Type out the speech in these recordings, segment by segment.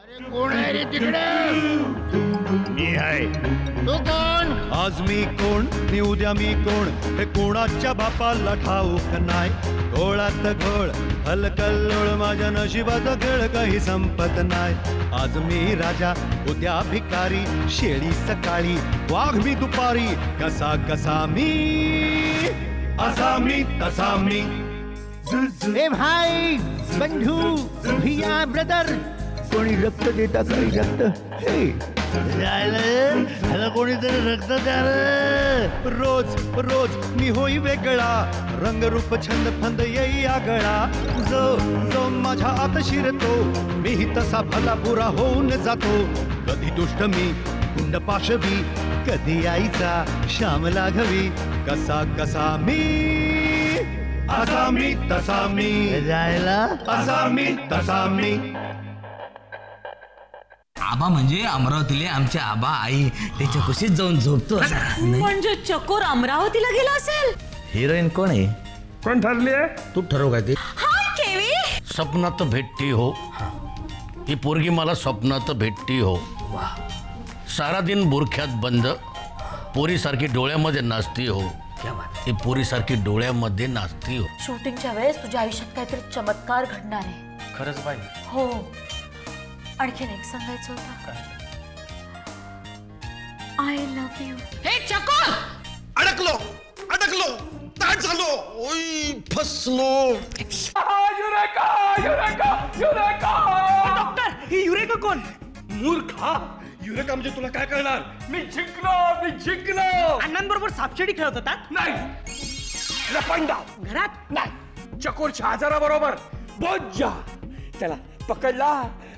कोण आहे रे तिकडे? मी आहे. तू कोण? आज मी कोण, मी उद्या मी कोण, हे कोणाच्या बापाला ठाऊक नाही. घोळात घोळ, हलकल्लोळ, माझ्या नशिबाचा खेळ काही संपत नाही. आज मी राजा, उद्या भिकारी, शेळी सकाळी, वाघ मी दुपारी, कसा कसा मी, असा मी तसा मी. ए भाई, बंधू, भैया, ब्रदर, कोणी रक्त देता काही रक्त? ह्याला कोणीतरी रक्त द्या रे. रोज रोज मी होई वेगळा, रंगरूप छंद फंद येई आगळा. जो जो माझ्या आत शिरतो, मीही तसा भला बुरा होऊन जातो. कधी दुष्ट मी, गुंड पाशवी, कधी आईचा श्याम लाघवी, कसा कसा मी, असा मी तसा मी, जायला असा मी तसा मी. आबा म्हणजे अमरावतीले आमचे आबा आई त्याच्या कुशीत जाऊन झोपतो. म्हणजे चकोर अमरावतीला गेला असेल. हिरोईन कोण आहे? कोण ठरली आहे? तू ठरव काय ते. हाय केवी. स्वप्नात भेटती हो, ही पोरगी मला स्वप्नात भेटती हो. सारा दिन बुरख्यात बंद, पोरीसारखी डोळ्यामध्ये नाचती हो. ही पोरीसारखी डोळ्यामध्ये नाचती हो. शूटिंगच्या वेळेस तुझ्या आयुष्यात काहीतरी चमत्कार घडणार आहे. खरंच बाई? हो. आणखीन एक सांगायचं होतं. I love you. हे चकोर! अडकलो अडकलो, ताट झालो, ओय फसलो. Eureka eureka eureka. डॉक्टर, ही युरेका कोण? मूर्खा, युरेका म्हणजे तुला काय कळणार? मी जिंकलो. अण्णांबरोबर सापशिडी खेळत होता? नाही, लपंडा घरात नाही, चकोरच्या आजाराबरोबर बोज्जा. त्याला पकडला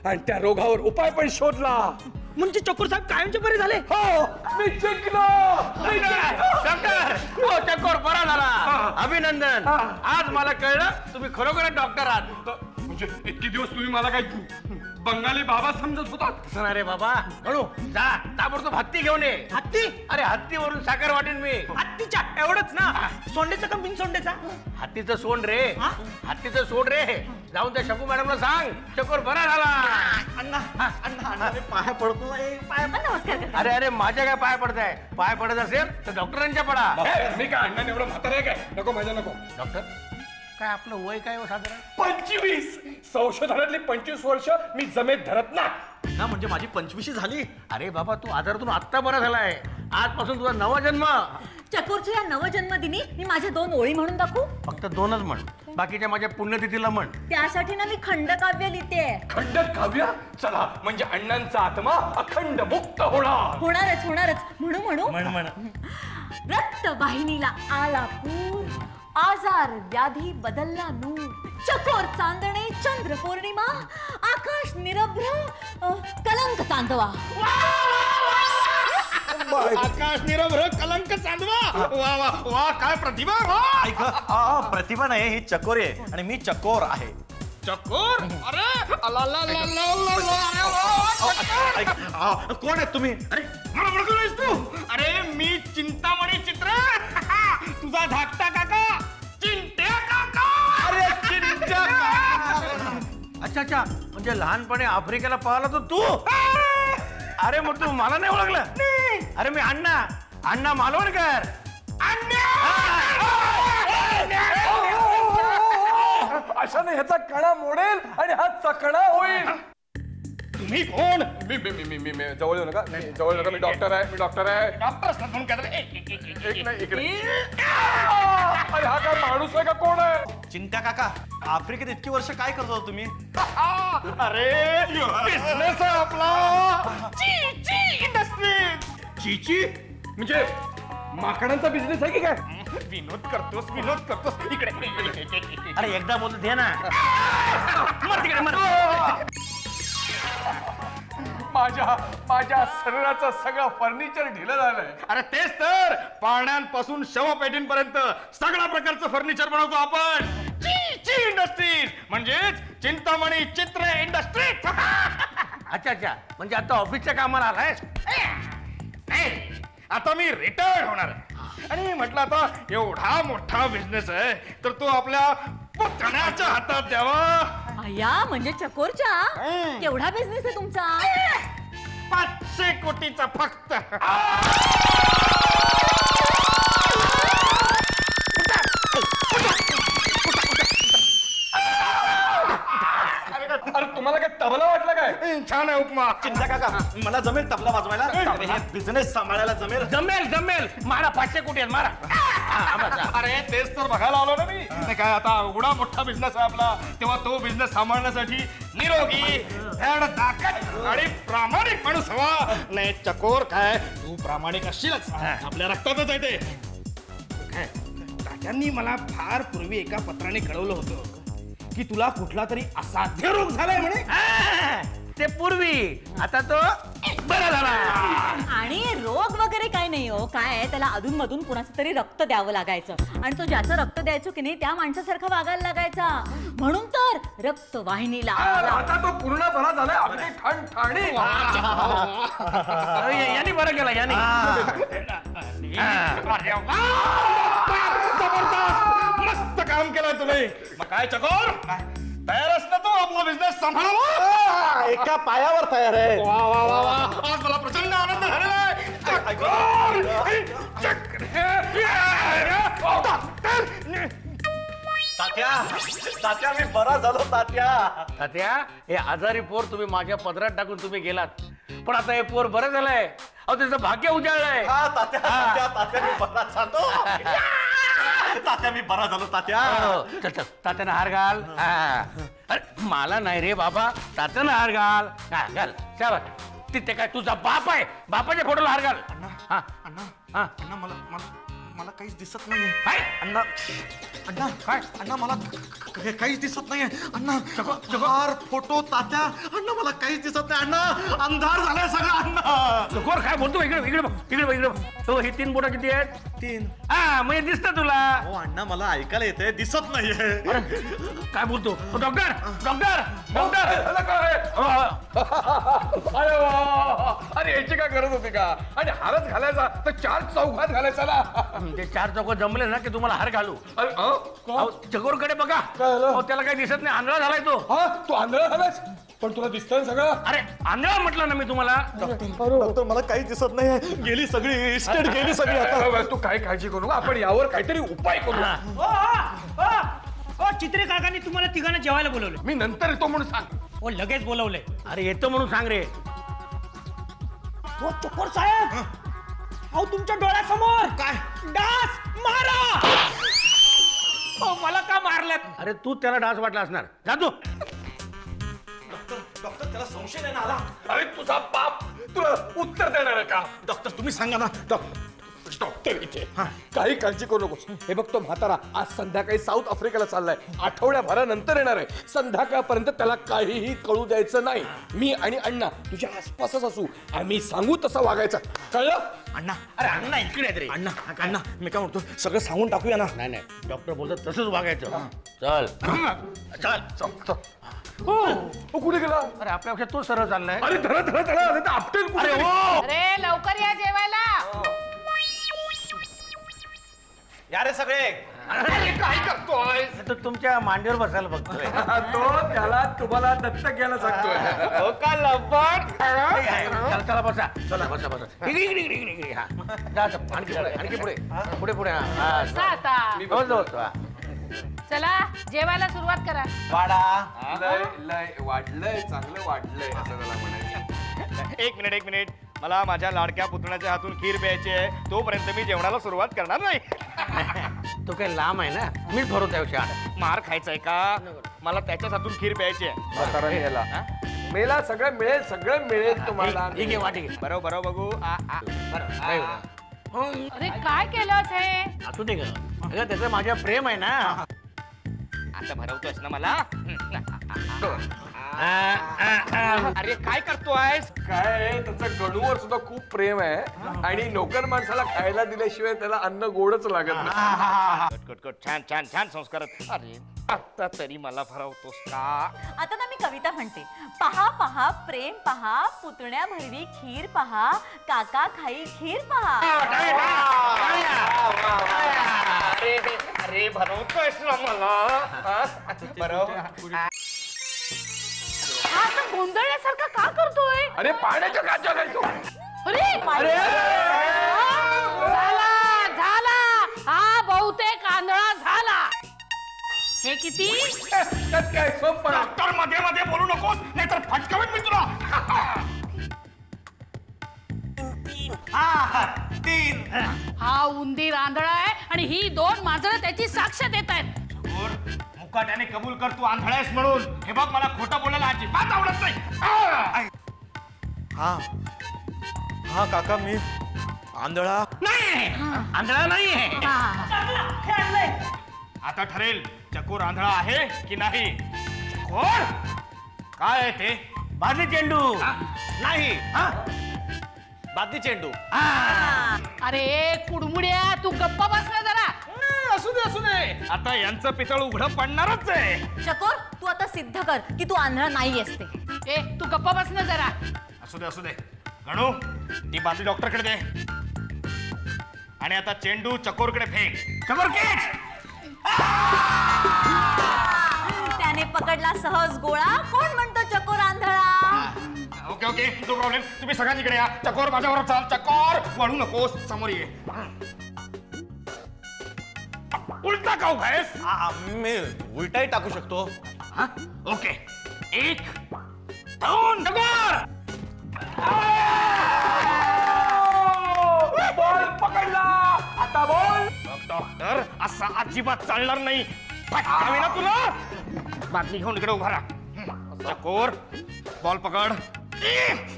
आणि त्या रोगावर उपाय पण शोधला. म्हणजे चकोर साहेब कायमचे बरे झाले? हो, मी जिंकलो. डॉक्टर, हो चकोर बरा झाला. अभिनंदन. आज मला कळलं तुम्ही खरोखर डॉक्टर आहात. म्हणजे इतके दिवस तुम्ही मला काय बंगाली बाबा समजत होता? तसं नाही रे बाबा. हळू जा, ताबडतोब हत्ती घेऊन ये. हत्ती? अरे हत्तीवरून साखर वाटेन मी. हत्तीच्या एवढंच ना? सोंडेचा का बिन सोंडेचा? हत्तीचं सोंड रे, हत्तीचं सोंड रे. जाऊन त्या शकू मॅडमला सांग चकोर बरा झाला. अण्णा अण्णा अण्णा, मी पाया पडतो. नमस्कार करते. अरे अरे माझ्या काय पाय पडताय? पाय पडत असेल तर डॉक्टरांच्या पडा. मी काय अण्णा एवढं म्हातारा आहे काय? नको माझ्या नको. डॉक्टर काय आपलं वय काय हो साधारण? 25. संशोधनातली 25 वर्ष मी जमेत धरत ना. ना म्हणजे माझी 25 झाली. अरे बाबा तू आजारातून आत्ता बरा झालाय. आजपासून तुझा नवा जन्म. चकोरच्या या नवजन्मदिनी मी माझ्या 2 ओळी म्हणून दाखवू. फक्त 2च म्हण, बाकीच्या माझ्या पुण्यतिथीला म्हण. त्यासाठी ना मी खंडकाव्य लिहिते. खंड काव्य. चला, म्हणजे अण्णांचा आत्मा अखंड मुक्त होणार. होणारच. म्हणू म्हण. रक्तवाहिनीला आला पूर, आजार व्याधी बदलला नूर. चकोर चांदणे चंद्र पौर्णिमा, आकाश निरभ्र कलंक चांदवा. आकाश निरभ्र कलंक चांदवा. वा वा वा, काय प्रतिभा. ऐक, प्रतिभा नाही, ही चकोर आहे आणि मी चकोर आहे. चकोर? अरे ऐक, कोण आहेत तुम्ही? अरे मला ओळखलं तू? अरे मी चिंतामणी चित्र, तुझा धाकटा काका चिंट्या काका. अरे चिंट्या काका. अच्छा, म्हणजे लहानपणी आफ्रिकेला पाहिला तर तू? अरे मग तू मला नाही ओळखलं? अरे मी अण्णा मालवणकर. अशाने ह्याचा कणा मोडेल आणि हा चकडा होईल. तुम्ही कोण? मी जवळ येऊ नका. जवळ नका. मी डॉक्टर आहे. डॉक्टर असतात म्हणून काय? एक नाही, इकडे. अरे हा काय माणूस आहे का कोण आहे? चिंट्या काका, आफ्रिकेत इतकी वर्ष काय करत होता तुम्ही? अरे बिझनेस आहे आपला. इंडस्ट्री. चीची म्हणजे माकडांचा बिझनेस आहे की काय? विनोद करतोस. इकडे. अरे एकदा बोलतो दे ना. मर तिकडे मर. माझ्या शरीराचं सगळं फर्निचर ढिलं झालंय. अरे तेच तर, पाळण्यांपासून शवपेटींपर्यंत सगळ्या प्रकारचं फर्निचर बनवतो आपण. ची इंडस्ट्रीज म्हणजेच चिंतामणी चित्र इंडस्ट्री. अच्छा, म्हणजे आता ऑफिसच्या कामाला आलाय? नाही, आता मी रिटायर्ड होणार आहे. आणि म्हटलं आता एवढा मोठा बिझनेस आहे तर तो आपल्या पुतण्याच्या हातात द्यावा. अय्या म्हणजे चकोरच्या केवढा बिझनेस आहे तुमचा? 500 कोटीचा फक्त. अरे तुम्हाला काय तबला वाटलं काय? छान आहे उपमा. चिंता काका मला जमेल तबला वाजवायला. हे बिझनेस सांभाळायला जमेल. जमेल जमेल. मारा 500 कोटी आहेत मारा. अरे तेच तर बघायला आलो ना मी. नाही काय आता एवढा मोठा बिझनेस आहे आपला, तेव्हा तो बिझनेस सांभाळण्यासाठी निरोगी धड ताकद आणि प्रामाणिक माणूस हवा. नाही चकोर काय तू प्रामाणिक असशीलच, आपल्या रक्तातच आहे ते. काय राजांनी मला फार पूर्वी एका पत्राने कळवलं होतं की तुला कुठला तरी असाध्य रोग झालाय म्हणे. ते पूर्वी, आता तो बरा झाला. आणि रोग वगैरे काय नाही हो. काय आहे, त्याला अधून मधून कुणाचं तरी रक्त द्यावं लागायचं आणि तो ज्याचं रक्त द्यायचो की नाही त्या माणसासारखा वागायला लागायचा. म्हणून तर रक्तवाहिनीला आता तो पूर्ण बरा झालाय. अगदी ठणठणी. यांनी बरं केला यांनी. मस्त काम केलं तुम्ही. मग काय चकोर तयार असतं तो आपला बिझनेस सांभाळावा. एका पायावर तयार आहे. वा वा वा वा. आज मला प्रचंड आनंद झालेला आहे. तात्या मी बरा झालो तात्या. तात्या हे आजारी पोर तुम्ही माझ्या पदरात टाकून तुम्ही गेलात, पण आता हे पोर बरं झालंय. अहो त्याचं भाग्य उजाळलंय. हा तात्या तात्या तात्या मी बरा झालो. तात्या मी बरा झालो तात्या. चल चल तात्यानं हार घाल. अरे मला नाही रे बाबा, तात्यानं हार घाल. घाल शाबास. तिथे काय तुझा बाप आहे, बापाच्या फोटोला हार घाल. हा अण्णा अण्णा मला काहीच दिसत नाहीये. काय अण्णा अण्णा काय अण्णा मला काहीच दिसत नाहीये. अण्णा हार फोटो तात्या. अण्णा मला काहीच दिसत नाही. अण्णा अंधार झालाय सगळं. अण्णा चकोर काय बोलतो? इकडे इकडे बघ, इकडे बघ, इकडे बघ. हो ही 3 बोटं किती आहेत? 3. हा म्हणजे दिसतं तुला. हो अण्णा मला ऐकायला येतंय, दिसत नाहीये. काय बोलतो? Doctor doctor doctor. अरे वा. अरे याची काय गरज होती का? आणि हारच घालायचा तर 4 चौघात घालायचा ना. ते 4 चौक जमले ना की तुम्हाला हार घालू. अरे चकोरकडे बघा. झालं? अहो, त्याला काही दिसत नाही, आंधळा झालाय तो. हा तू आंधळा झालास, पण तुला दिसतंय सगळं. अरे आंधळा म्हटलं ना मी तुम्हाला. डॉक्टर मला काहीच दिसत नाहीये. गेली सगळी इस्टेट गेली सगळी आता. तू काय काळजी करू नका. आपण यावर काहीतरी उपाय करू. चित्रे काकांनी तुम्हाला तिघांना जेवायला बोलवले. मी नंतर येतो म्हणून सांग. ओ लगेच बोलवले. अरे येतो म्हणून सांग रे. हो चकोर साहेब, अहो तुमच्या डोळ्यासमोर काय डास मारा. हो मला का मारल्यात? अरे तू त्याला डास वाटला असणार. जा तू. डॉक्टर त्याला संशय नाही ना आला. अरे तुझा बाप तुला उत्तर देणार आहे का? डॉक्टर तुम्ही सांगा ना. डॉक्टर इथे काही काळजी करू नकोस. हे बघ तो म्हातारा आज संध्याकाळी साऊथ आफ्रिकेला चाललाय. आठवड्याभरानंतर येणार आहे. संध्याकाळपर्यंत त्याला काहीही कळू द्यायचं नाही. मी आणि अण्णा तुझ्या आसपासच असू. आम्ही सांगू तसं वागायचं, कळलं? अण्णा अरे अण्णा इकडे आहेत रे. अण्णा अण्णा मी काय म्हणतो सगळं सांगून टाकूया ना. नाही नाही डॉक्टर बोलतात तसंच वागायचं. चल चल हो कुठे गेला? अरे आपल्यापेक्षा तो सरळ चाललाय. अरे धरा धरा धरा आपटेल कुठे? अरे हो. अरे लवकर या जेवायला. या रे सगळे. अरे काय करतोय? तो तुमच्या मांडीवर बसायला बघतोय. तो त्याला तुम्हाला दत्तक घ्यायला सांगतोय. हो का लपट. चला चला बसा. चला बसा बसा. इकडे इकडे इकडे इकडे. हा जा जा. आणखी पुढे आणखी पुढे पुढे पुढे. हा बसा आता. चला जेवायला सुरुवात करा. वाडा लय लय वाढलंय, चांगलं वाढलंय असं त्याला म्हणायचं. एक मिनिट मला माझ्या लाडक्या पुतण्याच्या हातून खीर प्यायची आहे. तोपर्यंत मी जेवणाला सुरुवात करणार नाही. तो काही लांब आहे ना, मीच भरू त्यापेक्षा. मार खायचाय का? मला त्याच्याच हातून खीर प्यायची आहे. म्हातारा मेला. मेला सगळं मिळेल, सगळं मिळेल तुम्हाला. ठीक आहे वाटी घे. बरोबर बघू. अरे काय केलंस हे? असू दे ग. अगं त्याचं माझ्या प्रेम आहे ना. आता भरवतोस ना मला. अरे काय करतोयस? काय त्याचं गणूवर सुद्धा खूप प्रेम आहे आणि नोकर माणसाला खायला दिल्याशिवाय त्याला अन्न गोडच लागत नाही. कट कट छान छान छान संस्कार. अरे आता तरी मला भरवतोस का? आता ना मी कविता म्हणते. पहा पहा प्रेम पहा, पुतण्या भरवी खीर पहा, काका खाई खीर पहा. अरे भरवतोयस ना मला. बरोबर. असं गोंधळल्यासारखं का करतोय? अरे पाण्याच्या काचा घालतो. अरे झाला झाला, हा बहुतेक आंधळा झाला. हे किती? त्यात काय सोपं. डॉक्टर मध्ये मध्ये बोलू नकोस, नाहीतर फटकावेन मी तुला. हा उंदीर आंधळा आहे आणि ही दोन मांजरं त्याची साक्ष देत आहेत. मुकाट्याने कबूल कर तू आंधळायस म्हणून. हे बघ, मला खोटं बोलायला अजिबात आवडत नाही. हा हा काका, मी आंधळा नाही, आंधळा नाहीये. आता ठरेल चकोर आंधळा आहे की नाही. चकोर काय आहे ते? बादली चेंडू नाही. बादली चेंडू. अरे कुडमुड्या, तू गप्प बस ना जरा. असू दे असू दे, आता यांचं पितळ उघडं पडणारच आहे. चकोर, तू आता सिद्ध कर की तू आंधळा नाही असते. ए तू गप्प बस ना जरा. असू दे असू दे. गणू, ती बादली डॉक्टरकडे दे. आणि आता चेंडू चकोरकडे फेक. चकोर कॅच. त्याने पकडला सहज गोळा. कोण म्हणतो चकोर आंधळा? Okay okay, no problem. तुम्ही सगळ्यांकडे या. चकोर माझ्यावर चाल. चकोर वळू नकोस, समोर ये. उलटा का उभा आहेस? मी उलटाही टाकू शकतो. ओके, 1 2 चकोर. बॉल पकडला. आता बॉल. डॉक्टर, असा अजिबात चालणार नाही. फटकावे ना तुला. बादली घेऊन इकडे उभा राहा. चकोर, बॉल पकड.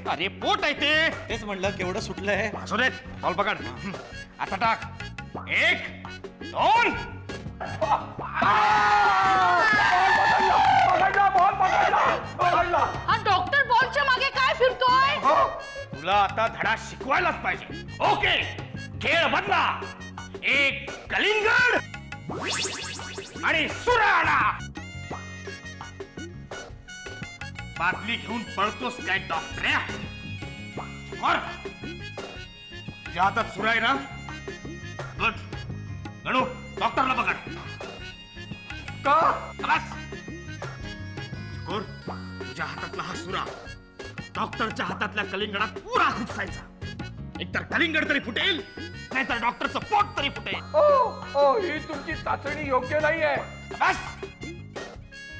अरे पोट आहे ते. तेच म्हणलं, केवढं सुटलंय. असू देत, बॉल पकड. आता टाक. 1 2. हा डॉक्टर बॉलच्या मागे काय फिरतोय? तुला आता धडा शिकवायलाच पाहिजे. ओके, खेळ बदला. 1 कलिंगड आणि सुराणा. बादली घेऊन पळतोस काय डॉक्टऱ्या? तुझ्या हातात सुरा आहे ना? गुड. गणू, डॉक्टरला पकड. बस. चकोर, तुझ्या हातातला हा सुरा डॉक्टरच्या हातातल्या कलिंगडात पुरा खुपसायचा. एकतर कलिंगड तरी फुटेल, नाहीतर डॉक्टरचं पोट तरी फुटेल. ओ ही तुमची चाचणी योग्य नाहीये. बस.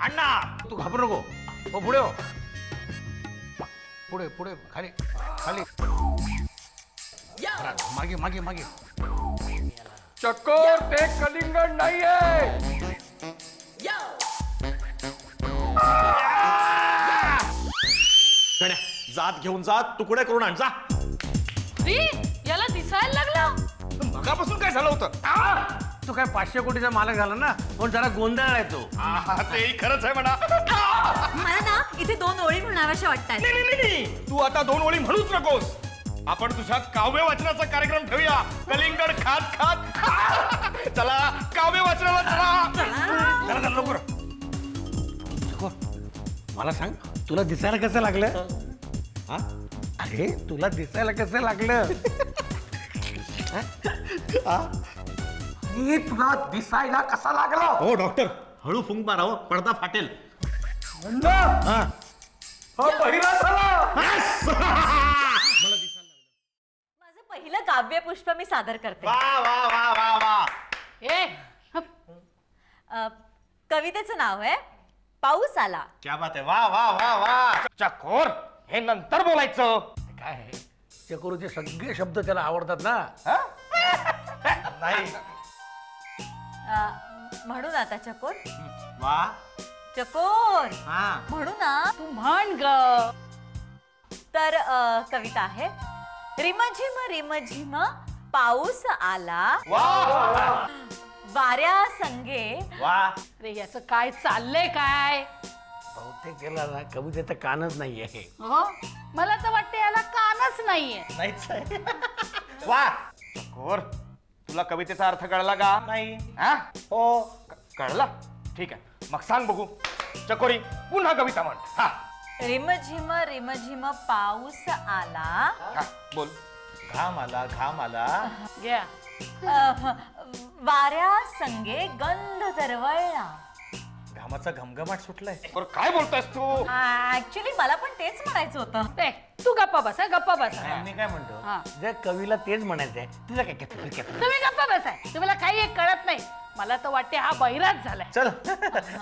अण्णा, तू घाबरू नको. हो, पुढे हो. पुढे पुढे, खाली खाली. मागे मागे मागे. चकोर, ते कलिंगड नाहीये. जात घेऊन जात तुकडे करून आण. जा. याला दिसायला लागलं. मगापासून काय झालं होतं? तू काय 500 कोटीचा मालक झाला ना, पण जरा गोंधळलाय तो. तेही खरंच आहे म्हणा. मला ना इथे 2 ओळी म्हणाव्याशा वाटतात. नाही, तू आता 2 ओळी म्हणूच नकोस. आपण तुझ्या काव्य वाचनाचा कार्यक्रम ठेवूया. कलिंगड खात खात. चला काव्य वाचनाला चला. जरा लवकर. मला सांग, तुला दिसायला कसं लागलं? हा? अरे तुला दिसायला कसं लागलं? तुला दिसायला कसा लागला? हो डॉक्टर, हळू फुंक मारा हो, पडदा फाटेल. पहिला झाला. माझं पहिलं काव्य पुष्प मी सादर करते. वा वा वा वा वा. ए कवितेचं नाव आहे पाऊस आला. क्या बात आहे. वा वा वा वा. चकोर, हे नंतर बोलायचं. काय आहे, चकोरचे सगळे शब्द त्याला आवडतात ना. नाही. म्हणू ना आता चकोर. वा. चकोर हा. म्हणू ना. तू म्हण ग. तर कविता आहे. रिमझिम रिमझिम पाऊस आला. वाऱ्या संगे. वा. अरे याचं काय चाललंय काय? बहुतेक त्याला ना कवितेचं कानच नाही आहे. हो, मला तर वाटतं याला कानच नाहीये. नाहीच आहे. वा. चकोर, तुला कवितेचा अर्थ कळला का? नाही. हा? हो. कळला? ठीक आहे, मग सांग बघू. चकोरी, पुन्हा कविता म्हण. हा रिमझिम रिमझिम पाऊस आला. हा, बोल. घाम आला, घाम आला. घ्या. वाऱ्या संगे गंध दरवळला. कामाचा घमघमाट सुटलाय. बरं काय बोलतोयस तू? ऍक्च्युली मला पण तेच म्हणायचं होतं. ए, तू गप्पा बसा गप्पा बसा. मी काय म्हणतो, हा. जर कवीला तेच म्हणायचंय तुझं काय काय तुम्ही गप्पा बसाय, तुम्हाला काही एक कळत नाही. मला तर वाटते हा बैराच झालाय. चल.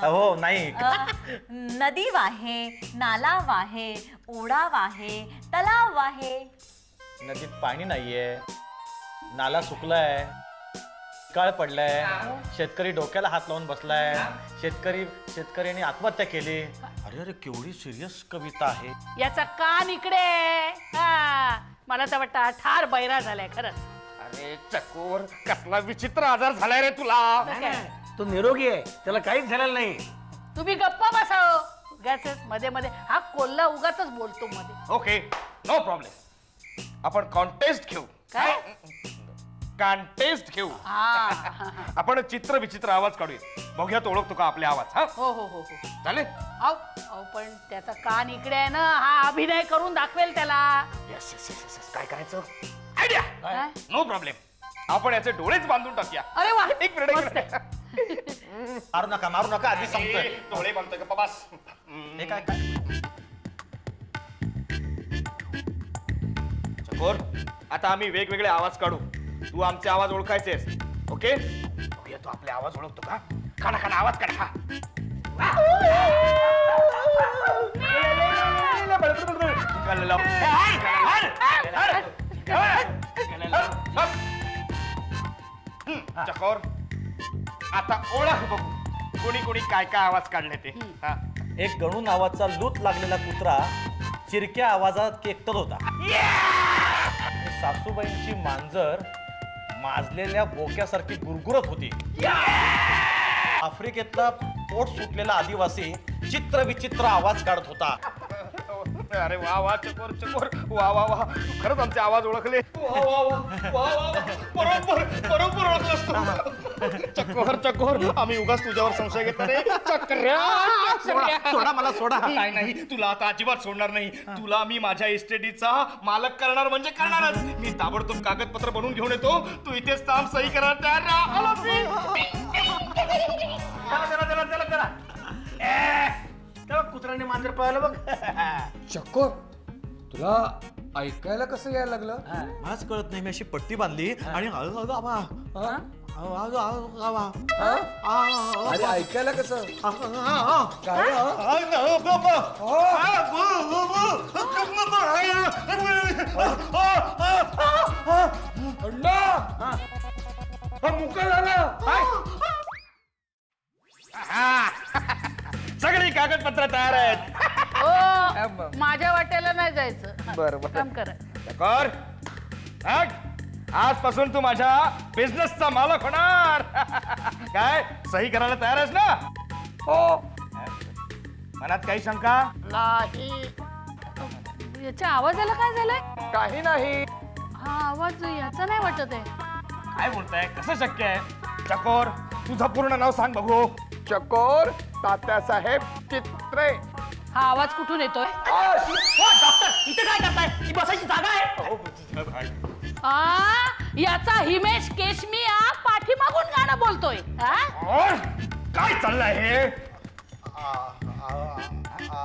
हो नाही, नदी वाहे, नाला वाहे, ओढा वाहे, तलाव वाहे. नदीत पाणी नाहीये, नाला सुकलाय, काळ पडलाय, शेतकरी डोक्याला हात लावून बसलाय, शेतकऱ्यांनी आत्महत्या केली. अरे अरे केवढी सिरियस कविता आहे. याचा कान इकडे. हा, मला तर वाटतं हा ठार बैरा झालाय खरंच. अरे चकोर, कसला विचित्र आजार झालाय रे तुला. तो निरोगी आहे, त्याला काहीच झालेलं नाही. तुम्ही गप्पा बसाव. उगाच मध्ये मध्ये हा कोल्हा उगाच बोलतो मध्ये. Okay, no problem. आपण कॉन्टेस्ट घेऊ. काय? कॉन्टेस्ट घेऊ. हा. आपण चित्र विचित्र आवाज काढूया. बघूयात ओळखतो का आपले आवाज. हा हो हो हो हो. चालेल. अहो पण त्याचा कान इकडे आहे ना. हा अभिनय करून दाखवेल त्याला. Yes yes yes yes. काय करायचं? आयडिया. काय? No problem. आपण याचे डोळेच बांधून टाकूया. अरे वा. एक मिनिट, एक मस्त मिनिट. आहे. मारू नका आधी सांगतोय. डोळे बांधतोय का बस. हे काय चकोर, आता आम्ही वेगवेगळे आवाज काढू. तू आमचे आवाज ओळखायचेस. ओके? बघूया तू आपले आवाज ओळखतो का. काढा काढा आवाज काढा. चकोर, आता ओळख बघू कोणी कोणी काय काय आवाज काढले ते. हा. एक गणू नावाचा लूत लागलेला कुत्रा चिरक्या आवाजात केकत होता. आणि सासूबाईंची मांजर माजलेल्या बोक्यासारखी गुरगुरत होती. आफ्रिकेतला पोट सुटलेला आदिवासी चित्र विचित्र आवाज काढत होता. अरे वा वा चकोर चकोर, वा वा वा. खरंच आमचे आवाज ओळखले. वा वा वा वा वा. बरोबर बरोबर ओळखलंस तू. चकोर चकोर, आम्ही उगाच तुझ्यावर संशय घेतला रे. चक्र्या सोडा मला, सोडा. नाही नाही, तुला आता अजिबात सोडणार नाही. तुला मी माझ्या इस्टेटीचा मालक करणार म्हणजे करणारच. मी ताबडतोब कागदपत्र बनवून घेऊन येतो. तू इथेच थांब, सही करायला तयार राहा. आलोच मी. चला कुत्र्याने मांजर पळालं बघ. चक्कर, तुला ऐकायला कसं यायला लागलं? मलाच कळत नाही. मी अशी पट्टी बांधली आणि अरे ऐकायला कसं? काय? अण्णा, हा मुका झाला. सगळी कागदपत्र तयार आहेत. हो, माझ्या वाट्याला नाही जायचं. बरं काम करा. चकोर, आजपासून तू माझ्या बिझनेसचा मालक होणार. काय सही करायला तयार आहेस ना? हो. मनात काही शंका नाही. याच्या आवाजाला काय झालंय? काही नाही. हा आवाज याचा नाही वाटत आहे. काय बोलताय? कसं शक्य आहे? चकोर, तुझं पूर्ण नाव सांग बघू. चकोर तात्यासाहेब चित्रे. हा आवाज कुठून येतोय? डॉक्टर इथे काय करताय? ही बसायची जागा आहे. याचा हिमेश केशमिया पाठीमागून गाणं बोलतोय. काय चाललंय हे?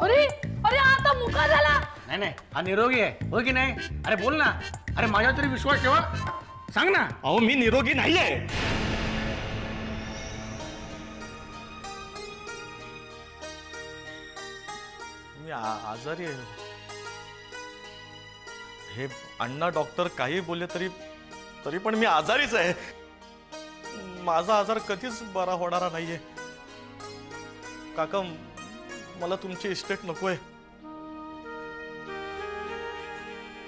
अरे अरे आता मुका झाला. नाही नाही, हा निरोगी आहे हो की नाही? अरे बोल ना. अरे माझ्या तरी विश्वास ठेवा. सांग ना. अहो मी निरोगी नाहीये. मी आजारी आहे. हे अण्णा डॉक्टर काही बोलले तरी पण मी आजारीच आहे. माझा आजार कधीच बरा होणारा नाहीये. काका, मला तुमची इस्टेट नकोय.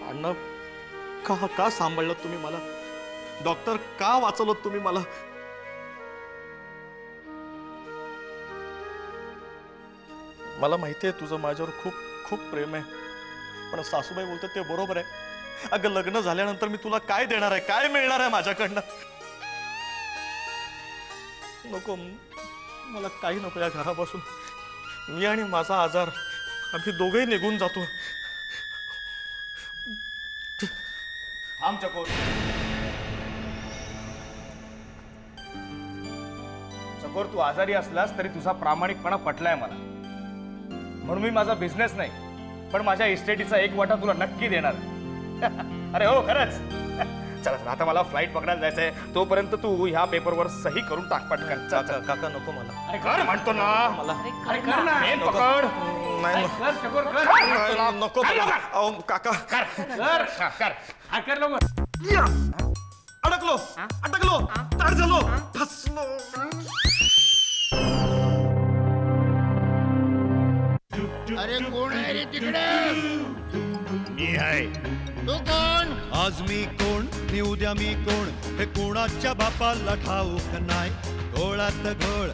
अण्णा, का सांभाळलं तुम्ही मला? डॉक्टर, का वाचवलं तुम्ही मला? मला माहिती आहे तुझं माझ्यावर खूप खूप प्रेम आहे, पण सासूबाई बोलतात ते बरोबर आहे. अगं लग्न झाल्यानंतर मी तुला काय देणार आहे, काय मिळणार आहे माझ्याकडनं? नको, मला काही नको या घरापासून. मी आणि माझा आजार आम्ही दोघेही निघून जातो. थांब चकोर. अफकोर्स तू आजारी असलास तरी तुझा प्रामाणिकपणा पटलाय मला, म्हणून मी माझा बिझनेस नाही पण माझ्या इस्टेटीचा एक वाटा तुला नक्की देणार. अरे हो खरंच. चला चला आता मला फ्लाईट पकडायला जायचंय, तोपर्यंत तू ह्या पेपरवर सही करून टाक पटकन. काका नको मला. अरे कर म्हणतो ना मला अरे कर ना. पेन पकड. नाही कर चकोर कर. नको अहो काका. कर कर. हा कर लवकर. अडकलो ताड झालो फसलो. अरे कोण आहे रे तिकडे? मी आहे. तू कोण? आज मी कोण मी उद्या मी कोण हे कोणाच्या बापाला ठाऊक नाही. घोळात घोळ